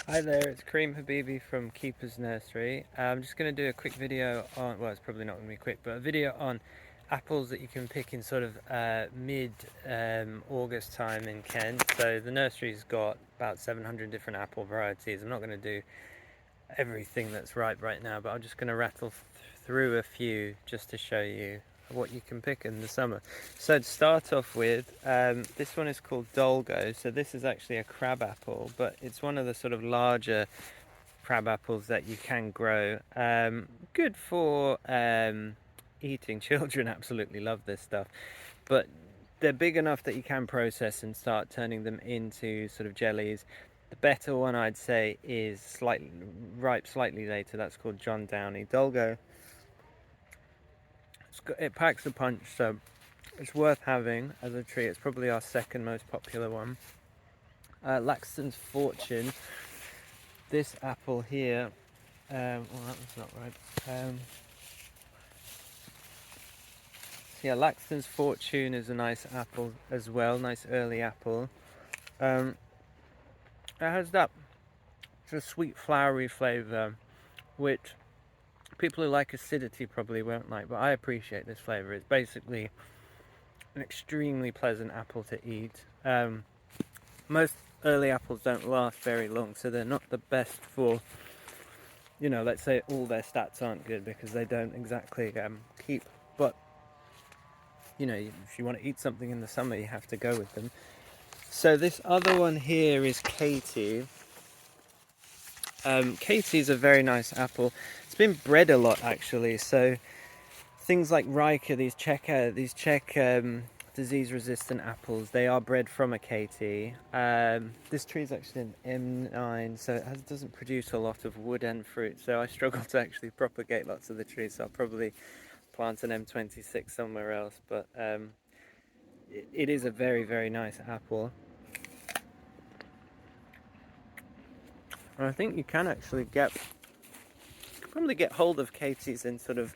Hi there, it's Kareem Habibi from Keeper's Nursery. I'm just going to do a quick video on, well, it's probably not going to be quick, but a video on apples that you can pick in sort of mid-August time in Kent. So the nursery's got about 700 different apple varieties. I'm not going to do everything that's ripe right now, but I'm just going to rattle through a few just to show you what you can pick in the summer. So to start off with, this one is called Dolgo. So this is actually a crab apple, but it's one of the sort of larger crab apples that you can grow. Good for eating. Children absolutely love this stuff, but they're big enough that you can process and start turning them into sort of jellies. The better one, I'd say, is slightly later. That's called John Downey. Dolgo, it packs a punch, so it's worth having as a tree. It's probably our second most popular one. Laxton's Fortune. This apple here, that was not right. So yeah, Laxton's Fortune is a nice apple as well, nice early apple. It has that sort of sweet flowery flavour, which people who like acidity probably won't like, but I appreciate this flavour. It's basically an extremely pleasant apple to eat. Most early apples don't last very long, so they're not the best for, you know, let's say all their stats aren't good because they don't exactly keep. But, you know, if you want to eat something in the summer, you have to go with them. So this other one here is Katie. Katie's a very nice apple. It's been bred a lot actually, so things like Riker, these Czech disease-resistant apples, they are bred from a Katie. This tree is actually an M9, so it doesn't produce a lot of wood and fruit, so I struggle to actually propagate lots of the trees, so I'll probably plant an M26 somewhere else, but it is a very, very nice apple. And I think you can actually probably get hold of Katie's in sort of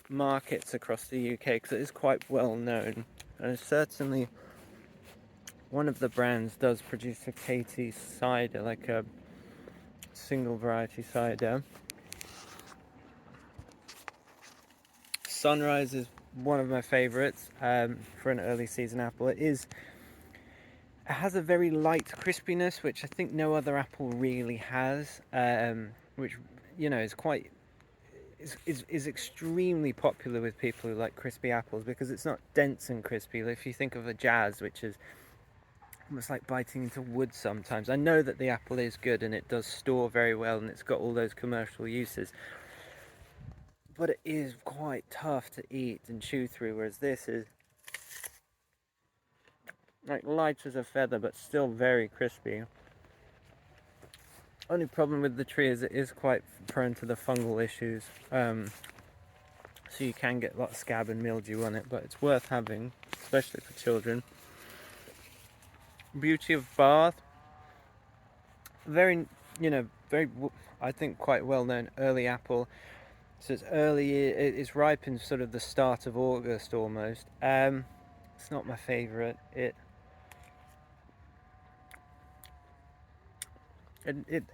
markets across the UK because it is quite well known, and certainly one of the brands does produce a Katie cider, like a single variety cider. Sunrise is one of my favourites for an early season apple. It has a very light crispiness, which I think no other apple really has, which, you know, is extremely popular with people who like crispy apples because it's not dense and crispy. If you think of a Jazz, which is almost like biting into wood sometimes. I know that the apple is good and it does store very well and it's got all those commercial uses, but it is quite tough to eat and chew through, whereas this is like light as a feather but still very crispy. Only problem with the tree is it is quite prone to the fungal issues, so you can get a lot of scab and mildew on it, but it's worth having, especially for children. Beauty of Bath, very, you know, very, I think, quite well known early apple. So it's early, it's ripe in sort of the start of August almost. It's not my favourite. It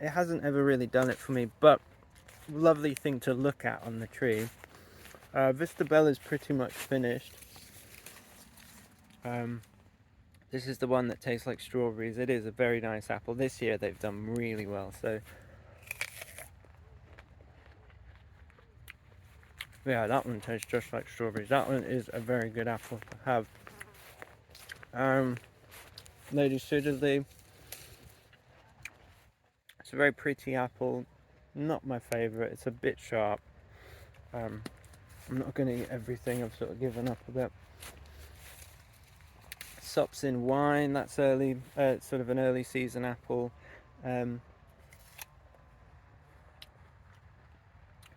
hasn't ever really done it for me, but lovely thing to look at on the tree. Vista is pretty much finished. This is the one that tastes like strawberries. It is a very nice apple. This year they've done really well. So yeah, that one tastes just like strawberries. That one is a very good apple to have. Lady Siddeley. It's a very pretty apple. Not my favourite. It's a bit sharp. I'm not going to eat everything. I've sort of given up a bit. Sops in Wine. That's early. Sort of an early season apple.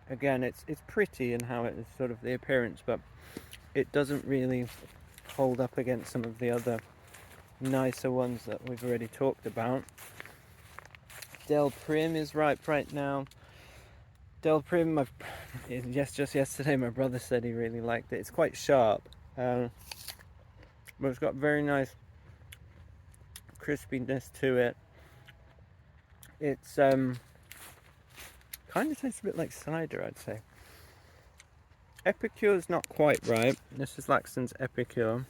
Again, it's pretty in how it is sort of the appearance, but it doesn't really hold up against some of the other nicer ones that we've already talked about. Del Prim is ripe right now. Del Prim, just yesterday my brother said he really liked it. It's quite sharp, but it's got very nice crispiness to it. It's kind of tastes a bit like cider, I'd say. Epicure's not quite right. This is Laxton's Epicure.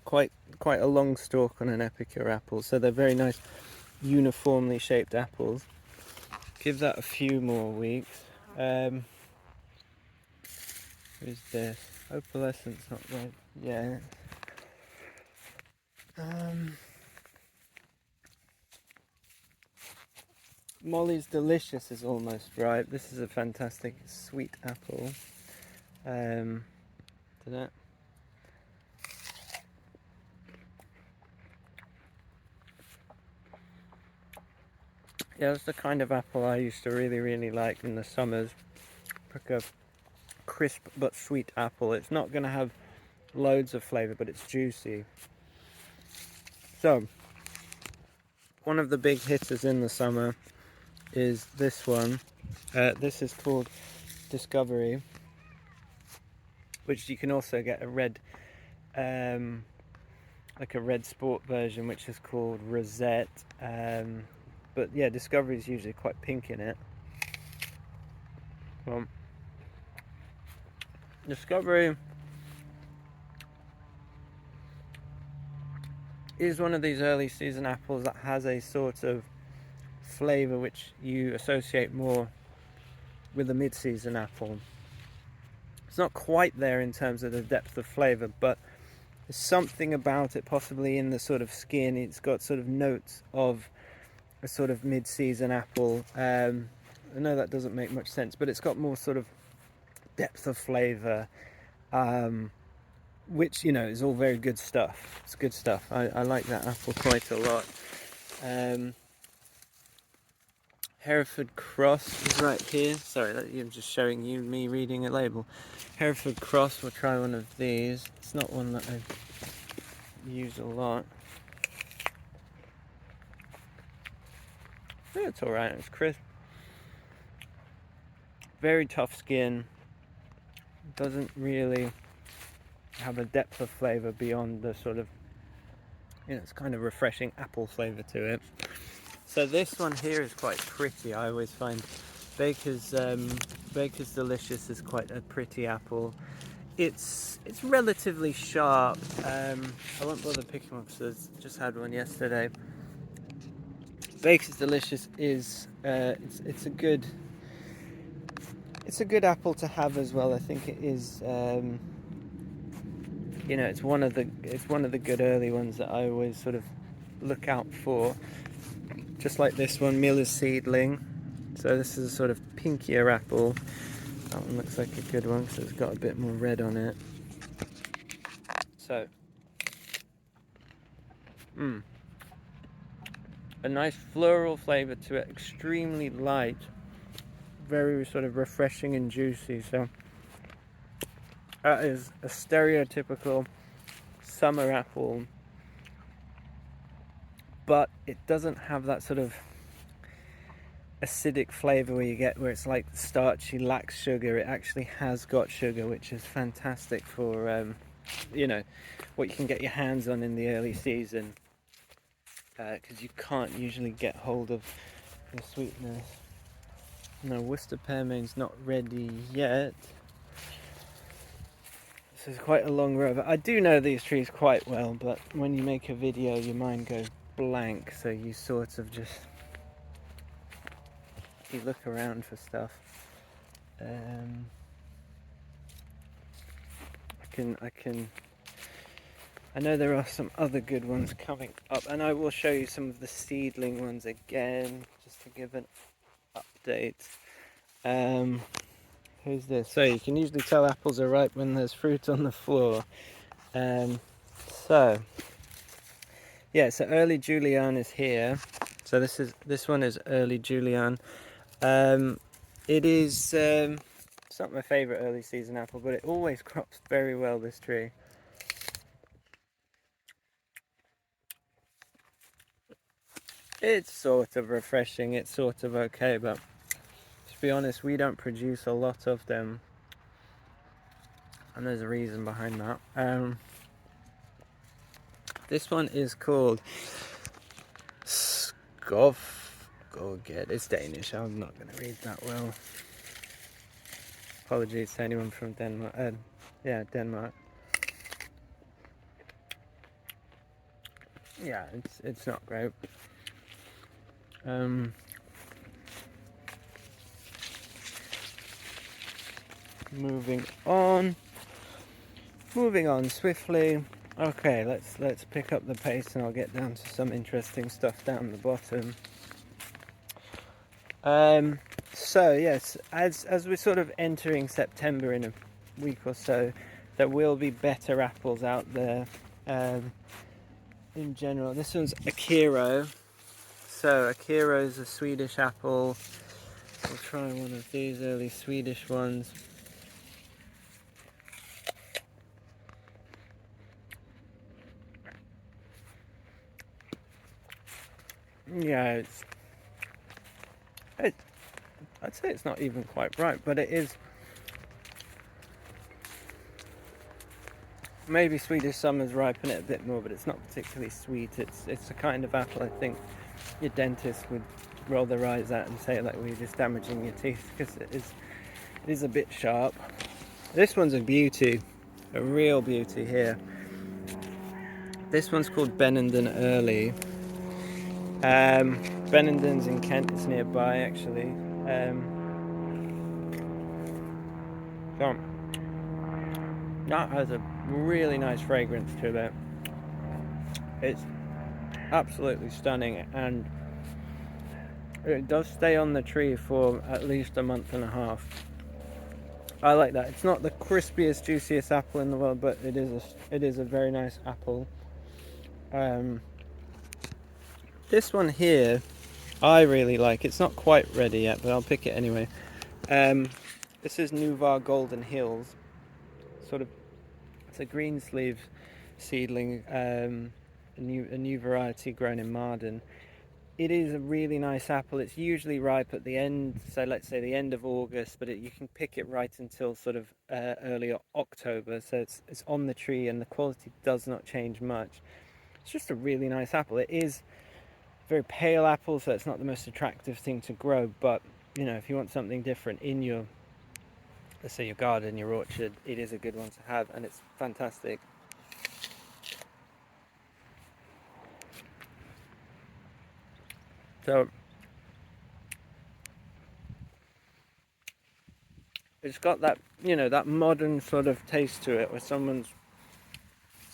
Quite a long stalk on an Epicure apple, so they're very nice, uniformly shaped apples. Give that a few more weeks. Who's this? Opalescence, not right yet. Mollies Delicious is almost ripe. This is a fantastic sweet apple. Did it? Yeah, that's the kind of apple I used to really like in the summers. Like a crisp but sweet apple. It's not going to have loads of flavour, but it's juicy. So, one of the big hitters in the summer is this one. This is called Discovery, which you can also get a red, like a red sport version, which is called Rosette. But yeah, Discovery is usually quite pink in it. Well, Discovery is one of these early season apples that has a sort of flavour which you associate more with a mid-season apple. It's not quite there in terms of the depth of flavour, but there's something about it, possibly in the sort of skin. It's got sort of notes of a sort of mid-season apple. I know that doesn't make much sense, but it's got more sort of depth of flavour, which, you know, is all very good stuff. It's good stuff. I like that apple quite a lot. Hereford Cross is right here. Sorry, I'm just showing you me reading a label. Hereford Cross, we'll try one of these. It's not one that I use a lot. Yeah, it's alright, it's crisp. Very tough skin. Doesn't really have a depth of flavour beyond the sort of, you know, it's kind of refreshing apple flavour to it. So this one here is quite pretty. I always find Baker's Delicious is quite a pretty apple. It's relatively sharp. I won't bother picking one because I just had one yesterday. Baker's Delicious is it's a good apple to have as well. I think it is. You know, it's one of the good early ones that I always sort of look out for. Just like this one, Miller's Seedling. So this is a sort of pinkier apple. That one looks like a good one because it's got a bit more red on it. So, a nice floral flavour to it, extremely light, very sort of refreshing and juicy. So that is a stereotypical summer apple, but it doesn't have that sort of acidic flavour where it's like starchy, lax sugar. It actually has got sugar, which is fantastic for you know, what you can get your hands on in the early season, because you can't usually get hold of the sweetness. No, Worcester Pearmain's not ready yet. This is quite a long row, but I do know these trees quite well, but when you make a video your mind goes blank, so you sort of just you look around for stuff. I know there are some other good ones coming up, and I will show you some of the seedling ones again, just to give an update. Who's this? So you can usually tell apples are ripe when there's fruit on the floor. So early Julian is here. So this one is early Julian. It is it's not my favourite early season apple, but it always crops very well, this tree. It's sort of refreshing, it's sort of okay, but to be honest, we don't produce a lot of them, and there's a reason behind that. This one is called good. It's Danish. I'm not going to read that well. Apologies to anyone from Denmark. Yeah, Denmark. Yeah, it's not great. Moving on swiftly. Okay, let's pick up the pace, and I'll get down to some interesting stuff down the bottom. So yes, as we're sort of entering September in a week or so, there will be better apples out there. In general, this one's Akiro. So Akiro is a Swedish apple. We'll try one of these early Swedish ones. Yeah, I'd say it's not even quite ripe, but it is. Maybe Swedish summers ripen it a bit more, but it's not particularly sweet. It's the kind of apple I think your dentist would roll their eyes at and say like we're just damaging your teeth, because it is a bit sharp. This one's a beauty, a real beauty here. This one's called Benenden Early. Benenden's in Kent, it's nearby actually. That has a really nice fragrance to it. It's absolutely stunning, and it does stay on the tree for at least a month and a half. I like that. It's not the crispiest, juiciest apple in the world, but it is a very nice apple. This one here, I really like. It's not quite ready yet, but I'll pick it anyway. This is Nuvar Golden Hills. It's a green sleeve seedling, a new variety grown in Marden. It is a really nice apple. It's usually ripe at the end, so let's say the end of August, but you can pick it right until sort of early October. So it's on the tree, and the quality does not change much. It's just a really nice apple. It is very pale apple, so it's not the most attractive thing to grow, but you know, if you want something different in your, let's say, your garden, your orchard, it is a good one to have, and it's fantastic. So it's got that, you know, that modern sort of taste to it, where it's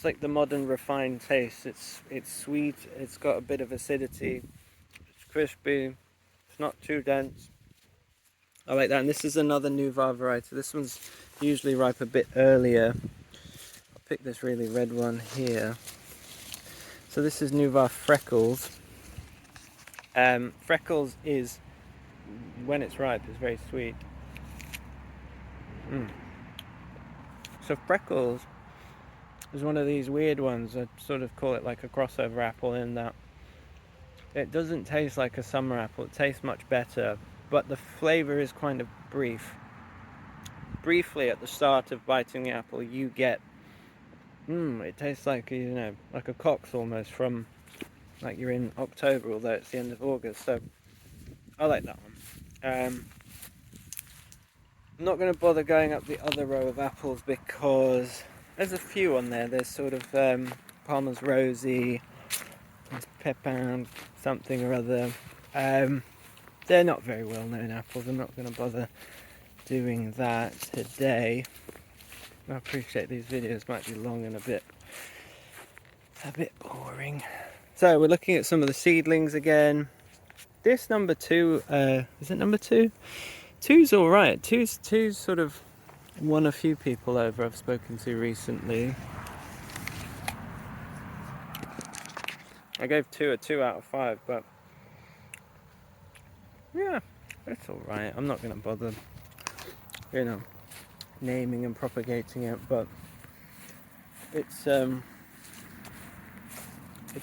like the modern refined taste. It's sweet, it's got a bit of acidity, it's crispy, it's not too dense. I like that. And this is another Nuvar variety. This one's usually ripe a bit earlier. I'll pick this really red one here. So this is Nuvar Freckles. Freckles is, when it's ripe, is very sweet. So Freckles is one of these weird ones. I sort of call it like a crossover apple, in that it doesn't taste like a summer apple. It tastes much better, but the flavour is kind of brief. Briefly at the start of biting the apple, you get, it tastes like, you know, like a Cox almost, from like you're in October, although it's the end of August. So I like that one. I'm not going to bother going up the other row of apples because there's a few on there. There's sort of Palmer's Rosy, there's Pepin something or other. They're not very well known apples. I'm not going to bother doing that today. I appreciate these videos might be long and a bit boring. So we're looking at some of the seedlings again. This number 2, is it number 2? 2's alright. 2's sort of won a few people over I've spoken to recently. I gave 2 a 2 out of 5, but yeah, it's alright. I'm not going to bother, you know, naming and propagating it, but it's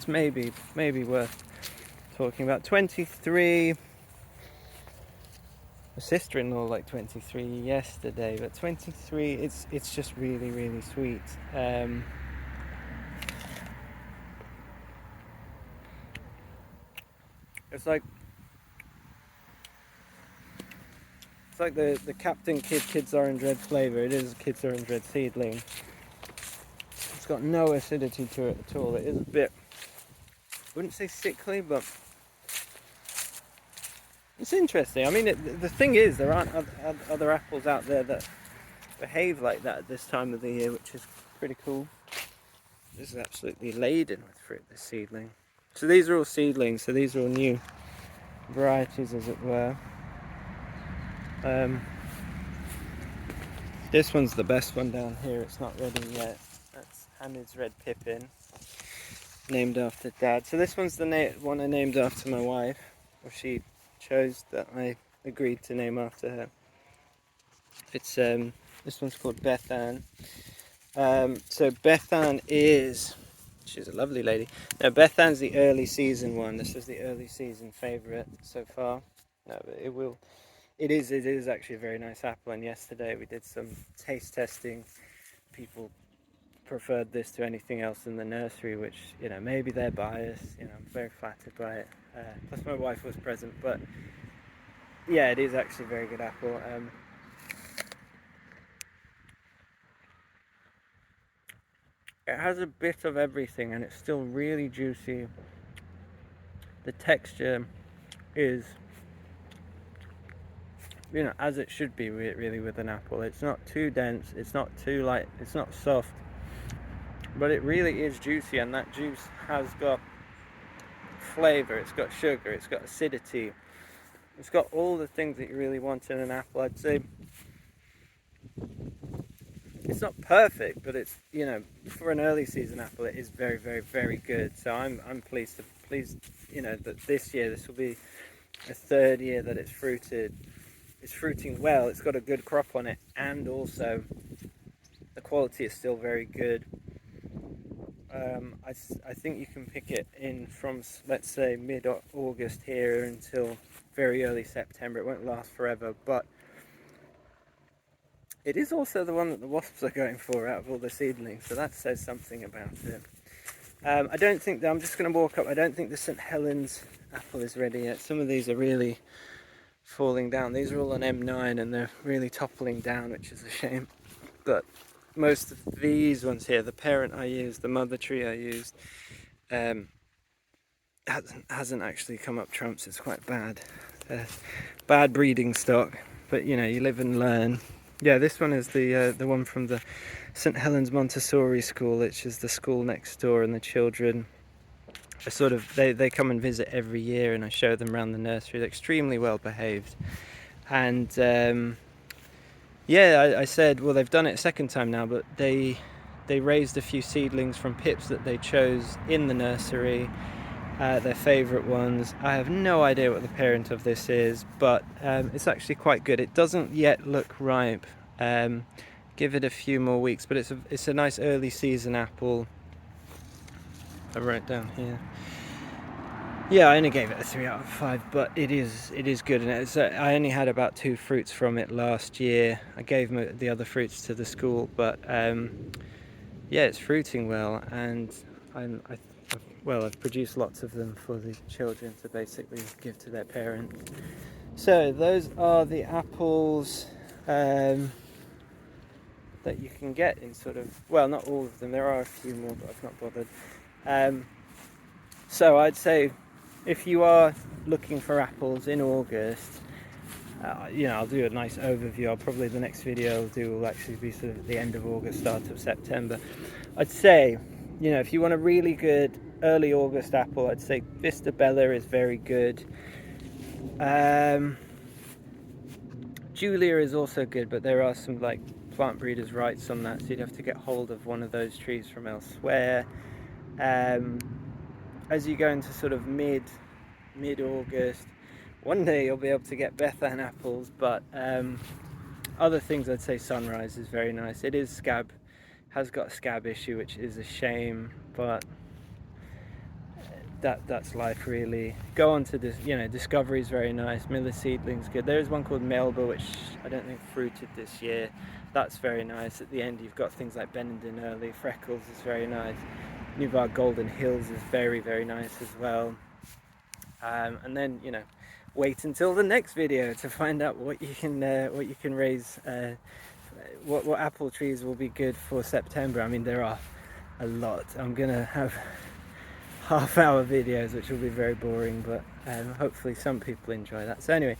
maybe worth talking about. 23. My sister-in-law liked 23 yesterday, but 23, it's just really, really sweet. It's like It's like the Captain Kids Orange Red flavour. It is Kids Orange Red seedling. It's got no acidity to it at all. It is a bit, I wouldn't say sickly, but it's interesting. I mean, the thing is, there aren't other apples out there that behave like that at this time of the year, which is pretty cool. This is absolutely laden with fruit, this seedling. So these are all seedlings, so these are all new varieties, as it were. This one's the best one down here. It's not ready yet. That's Hamid's Red Pippin, named after Dad. So this one's the one I named after my wife, or she chose that I agreed to name after her. It's this one's called Bethan. So Bethan she's a lovely lady. Now Bethan's the early season one. This is the early season favourite so far. No, but it is actually a very nice apple, and yesterday we did some taste testing. People preferred this to anything else in the nursery, which, you know, maybe they're biased. You know, I'm very flattered by it. Plus my wife was present, but yeah, it is actually a very good apple. It has a bit of everything, and it's still really juicy. The texture is, you know, as it should be really with an apple. It's not too dense, it's not too light, it's not soft, but it really is juicy, and that juice has got flavour, it's got sugar, it's got acidity, it's got all the things that you really want in an apple. I'd say it's not perfect, but it's, you know, for an early season apple, it is very, very, very good. So I'm pleased, you know, that this year, this will be a third year that it's fruited. It's fruiting well, it's got a good crop on it, and also the quality is still very good. I think you can pick it in from, let's say, mid-August here until very early September. It won't last forever, but it is also the one that the wasps are going for out of all the seedlings, so that says something about it. I don't think that, I'm just going to walk up, I don't think the St. Helens apple is ready yet. Some of these are really falling down. These are all on M9 and they're really toppling down, which is a shame. But most of these ones here, the parent I used, the mother tree I used, hasn't actually come up trumps. It's quite bad. Bad breeding stock, but you know, you live and learn. Yeah, this one is the one from the St. Helens Montessori school, which is the school next door, and the children are sort of, they come and visit every year, and I show them around the nursery. They're extremely well behaved, and yeah, I said, well, they've done it a second time now, but they raised a few seedlings from pips that they chose in the nursery, their favourite ones. I have no idea what the parent of this is, but it's actually quite good. It doesn't yet look ripe. Give it a few more weeks, but it's a nice early season apple. I wrote down here. Yeah, I only gave it a 3 out of 5, but it is good, and I only had about 2 fruits from it last year. I gave the other fruits to the school, but yeah, it's fruiting well, and I've produced lots of them for the children to basically give to their parents. So those are the apples that you can get in sort of, well, not all of them. There are a few more, but I've not bothered. So I'd say, if you are looking for apples in August, you know, I'll do a nice overview. The next video I'll do will actually be sort of the end of August, start of September. I'd say, you know, if you want a really good early August apple, I'd say Vista Bella is very good. Julia is also good, but there are some like plant breeders' rights on that, so you'd have to get hold of one of those trees from elsewhere. As you go into sort of mid-August, one day you'll be able to get Bethan apples, but other things, I'd say Sunrise is very nice. It is has got a scab issue, which is a shame, but that's life really. Go on to this, you know, Discovery is very nice. Miller Seedling's good. There is one called Melba, which I don't think fruited this year. That's very nice. At the end you've got things like Benenden early. Freckles is very nice. Nuvar Golden Hills is very, very nice as well. And then, you know, wait until the next video to find out what you can raise, what apple trees will be good for September. I mean, there are a lot. I'm gonna have half-hour videos which will be very boring, but hopefully some people enjoy that. So anyway,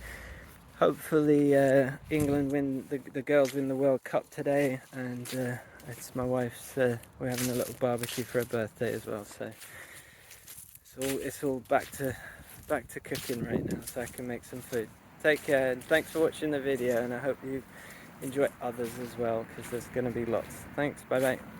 hopefully England win, the girls win the World Cup today, and it's my wife's, we're having a little barbecue for her birthday as well, so it's all back to cooking right now, so I can make some food. Take care, and thanks for watching the video, and I hope you enjoy others as well, because there's going to be lots. Thanks, bye bye.